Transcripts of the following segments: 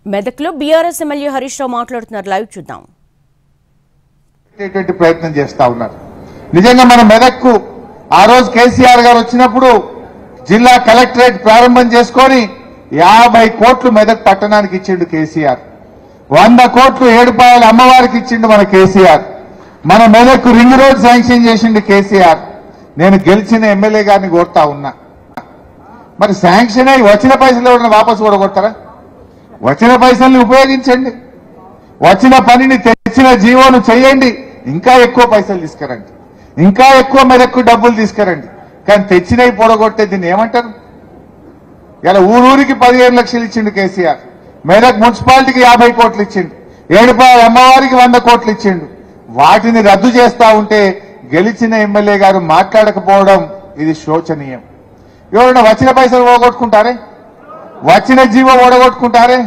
మెదక్లో BRS MLA Harish Rao మాట్లాడుతున్నారు. Live చూద్దాం. ప్రయత్నం చేస్తా ఉన్నారు. నిజంగా మన మెదక్కు ఆ రోజు కేసీఆర్ గారు వచ్చినప్పుడు జిల్లా కలెక్టరేట్ ప్రారంభం చేసుకొని 50 కోట్లు మెదక్ పట్టణానికి ఇచ్చిండు కేసీఆర్. 100 కోట్లు ఏడుపాయల అమ్మవారికి ఇచ్చిండు మన కేసీఆర్. మన మెదక్కు రింగ్ రోడ్ శాంక్షన్ చేసిండు కేసీఆర్. నేను గెలిచిన ఎమ్మెల్యే గారిని కోరుతా ఉన్నా, మరి శాంక్షన్ అయి వచ్చిన పైసలు ఎవరైనా వాపసు కూడా కొడతారా? వచ్చిన పైసల్ని ఉపయోగించండి, వచ్చిన పనిని తెచ్చిన జీవోను చేయండి, ఇంకా ఎక్కువ పైసలు తీసుకురండి, ఇంకా ఎక్కువ మెదక్కు డబ్బులు తీసుకురండి. కానీ తెచ్చినవి పొడగొట్టే దీన్ని ఏమంటారు? ఇలా ఊరూరికి 15 లక్షలు ఇచ్చిండు కేసీఆర్. మెదక్ మున్సిపాలిటీకి 50 కోట్లు ఇచ్చిండు. ఏడుపాయల అమ్మవారికి 100 కోట్లు ఇచ్చిండు. వాటిని రద్దు చేస్తా ఉంటే గెలిచిన ఎమ్మెల్యే గారు మాట్లాడకపోవడం ఇది శోచనీయం. ఎవరైనా వచ్చిన పైసలు ఓడగొట్టుకుంటారే? వచ్చిన జీవో ఓడగొట్టుకుంటారే?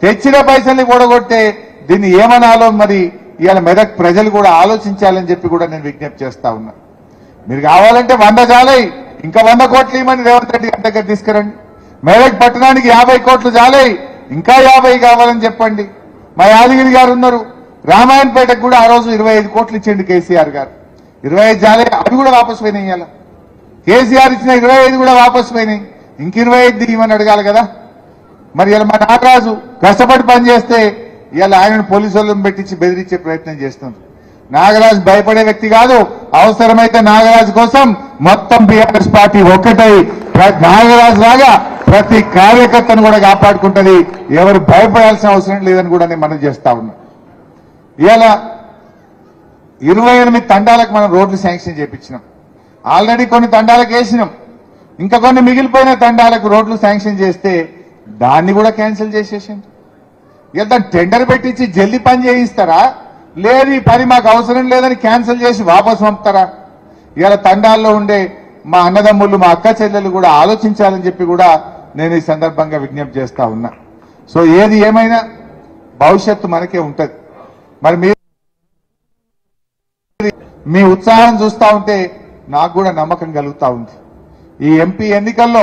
తెచ్చిన పైసల్ని ఓడగొట్టే దీన్ని ఏమనాలో మరి ఇవాళ మెదక్ ప్రజలు కూడా ఆలోచించాలని చెప్పి కూడా నేను విజ్ఞప్తి చేస్తా ఉన్నా. మీరు కావాలంటే 100 చాలై, ఇంకా 100 కోట్లు ఇవ్వమని రేవంత్ రెడ్డి గారి దగ్గర తీసుకురండి. మెదక్ పట్టణానికి 50 కోట్లు చాలై, ఇంకా 50 కావాలని చెప్పండి. మా యాదగిరి గారు ఉన్నారు, రామాయణపేటకు కూడా ఆ రోజు 25 కోట్లు ఇచ్చిండు కేసీఆర్ గారు. 25 చాలై, అవి కూడా వాపసు పోయినాయి. ఇవాళ కేసీఆర్ ఇచ్చిన 25 కూడా వాపసు పోయినాయి. ఇంక 25 ఇవ్వమని అడగాలి కదా. మరి ఇలా మా నాగరాజు కష్టపడి పనిచేస్తే ఇవాళ ఆయనను పోలీసు వాళ్ళని పెట్టించి బెదిరించే ప్రయత్నం చేస్తున్నారు. నాగరాజు భయపడే వ్యక్తి కాదు. అవసరమైతే నాగరాజు కోసం మొత్తం బీఆర్ఎస్ పార్టీ ఒక్కటై నాగరాజు లాగా ప్రతి కార్యకర్తను కూడా కాపాడుకుంటది. ఎవరు భయపడాల్సిన అవసరం లేదని కూడా నేను మనం చేస్తా ఉన్నా. ఇవాళ 28 తండాలకు మనం రోడ్లు శాంక్షన్ చేయించినాం. ఆల్రెడీ కొన్ని తండాలకు వేసినాం. ఇంకా కొన్ని మిగిలిపోయిన తండాలకు రోడ్లు శాంక్షన్ చేస్తే దాన్ని కూడా క్యాన్సిల్ చేసేసింది. ఇక దాన్ని టెండర్ పెట్టించి జల్దీ పని చేయిస్తారా, లేదు ఈ పని మాకు అవసరం లేదని క్యాన్సిల్ చేసి వాపసు పంపుతారా? ఇవాళ తండాల్లో ఉండే మా అన్నదమ్ములు, మా అక్క చెల్లెలు కూడా ఆలోచించాలని చెప్పి కూడా నేను ఈ సందర్భంగా విజ్ఞప్తి చేస్తా ఉన్నా. సో ఏది ఏమైనా భవిష్యత్తు మనకే ఉంటది. మరి మీ ఉత్సాహం చూస్తా ఉంటే నాకు కూడా నమ్మకం కలుగుతా ఉంది. ఈ ఎంపీ ఎన్నికల్లో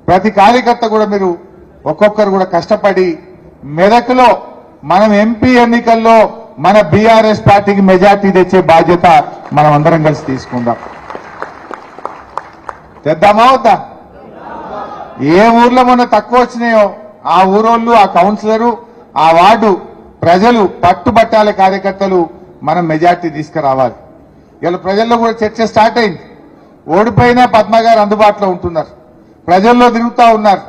ప్రతి కార్యకర్త కూడా మీరు ఒక్కొక్కరు కూడా కష్టపడి మెదక్లో మనం ఎంపీ ఎన్నికల్లో మన బీఆర్ఎస్ పార్టీకి మెజార్టీ తెచ్చే బాధ్యత మనం అందరం కలిసి తీసుకుందాం. తెద్దామా వద్దా? ఏ ఊర్లో మొన్న తక్కువ వచ్చినాయో ఆ ఊరోళ్ళు, ఆ కౌన్సిలరు, ఆ వార్డు ప్రజలు పట్టుబట్టాల కార్యకర్తలు మనం మెజార్టీ తీసుకురావాలి. ఇలా ప్రజల్లో కూడా చర్చ స్టార్ట్ అయింది. ఓడిపోయినా పద్మ గారు అందుబాటులో ఉంటున్నారు, ప్రజల్లో తిరుగుతూ ఉన్నారు,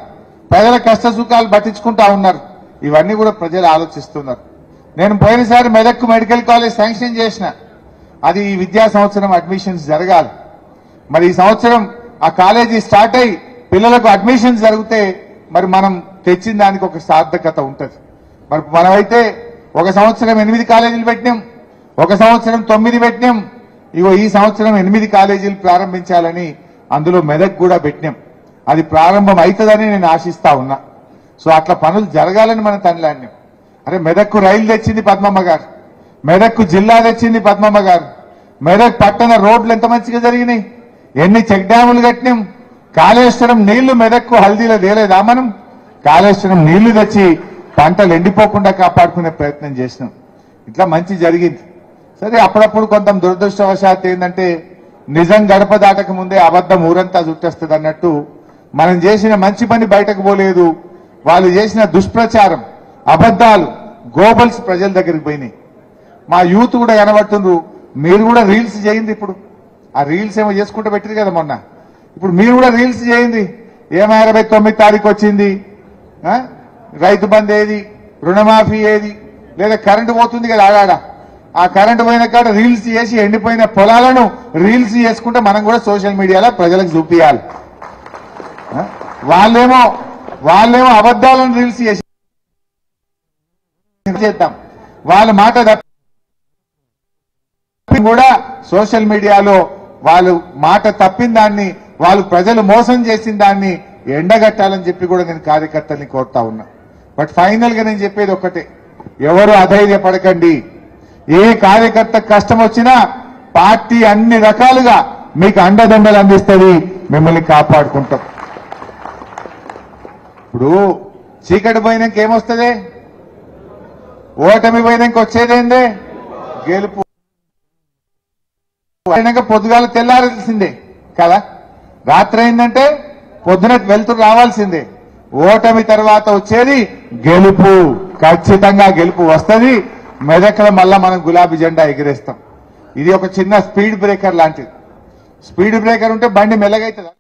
ప్రజల కష్ట సుఖాలు పట్టించుకుంటా ఉన్నారు. ఇవన్నీ కూడా ప్రజలు ఆలోచిస్తున్నారు. నేను పోయినసారి మెదక్కు మెడికల్ కాలేజ్ శాంక్షన్ చేసిన, అది ఈ విద్యా సంవత్సరం అడ్మిషన్స్ జరగాలి. మరి ఈ సంవత్సరం ఆ కాలేజీ స్టార్ట్ అయ్యి పిల్లలకు అడ్మిషన్స్ జరిగితే మరి మనం తెచ్చిన దానికి ఒక సార్థకత ఉంటుంది. మరి మనమైతే ఒక సంవత్సరం 8 కాలేజీలు పెట్టినాం, ఒక సంవత్సరం 9 పెట్టినాం. ఇగో ఈ సంవత్సరం 8 కాలేజీలు ప్రారంభించాలని అందులో మెదక్ కూడా పెట్టినాం. అది ప్రారంభం అవుతుందని నేను ఆశిస్తా ఉన్నా. సో అట్లా పనులు జరగాలని మనం తనలాడినాం. అరే మెదక్కు రైలు తెచ్చింది పద్మమ్మ గారు, మెదక్కు జిల్లా తెచ్చింది పద్మమ్మ గారు, మెదక్ పట్టణ రోడ్లు ఎంత మంచిగా జరిగినాయి, ఎన్ని చెక్ డ్యాములు కట్టినాం. కాళేశ్వరం నీళ్లు మెదక్కు హల్దీలో తేలేదా? మనం కాళేశ్వరం నీళ్లు తెచ్చి పంటలు ఎండిపోకుండా కాపాడుకునే ప్రయత్నం చేసినాం. ఇట్లా మంచి జరిగింది. సరే అప్పుడప్పుడు కొంత దురదృష్టవశాత్తు ఏంటంటే నిజం గడప దాటక ముందే అబద్ధం ఊరంతా చుట్టేస్తుంది అన్నట్టు మనం చేసిన మంచి పని బయటకు పోలేదు. వాళ్ళు చేసిన దుష్ప్రచారం, అబద్ధాలు, గోబల్స్ ప్రజల దగ్గరికి పోయినాయి. మా యూత్ కూడా కనబడుతుండ్రు. మీరు కూడా రీల్స్ చేయండి. ఇప్పుడు ఆ రీల్స్ ఏమో చేసుకుంటూ పెట్టారు కదా మొన్న, ఇప్పుడు మీరు కూడా రీల్స్ చేయండి. ఏమో 29 తారీఖు వచ్చింది, రైతు బంద్ ఏది, రుణమాఫీ ఏది, లేదా కరెంటు పోతుంది కదా ఆడాడ, ఆ కరెంటు పోయిన కాడ రీల్స్ చేసి ఎండిపోయిన పొలాలను రీల్స్ చేసుకుంటే మనం కూడా సోషల్ మీడియాలో ప్రజలకు చూపించాలి. వాళ్ళేమో అబద్ధాలను రీల్స్ చేసి చేద్దాం, వాళ్ళ మాట కూడా సోషల్ మీడియాలో వాళ్ళు మాట తప్పిన దాన్ని, వాళ్ళు ప్రజలు మోసం చేసిన దాన్ని ఎండగట్టాలని చెప్పి కూడా నేను కార్యకర్తల్ని కోరుతా ఉన్నా. బట్ ఫైనల్ గా నేను చెప్పేది ఒక్కటే, ఎవరు అధైర్యపడకండి. ఏ కార్యకర్త కష్టం వచ్చినా పార్టీ అన్ని రకాలుగా మీకు అండదండలు అందిస్తుంది, మిమ్మల్ని కాపాడుకుంటాం. ఇప్పుడు చీకటి పోయినాక ఏమొస్తుంది? ఓటమి పోయినాక వచ్చేదేందే? గెలుపు. అయినాక పొద్దుగాల తెల్లారాల్సిందే కదా, రాత్రి అయిందంటే పొద్దున వెళ్తూ రావాల్సిందే. ఓటమి తర్వాత వచ్చేది గెలుపు. ఖచ్చితంగా గెలుపు వస్తుంది. మెదక్లో మళ్ళా మనం గులాబీ జెండా ఎగిరేస్తాం. ఇది ఒక చిన్న స్పీడ్ బ్రేకర్ లాంటిది. స్పీడ్ బ్రేకర్ ఉంటే బండి మెల్లగైతుందా?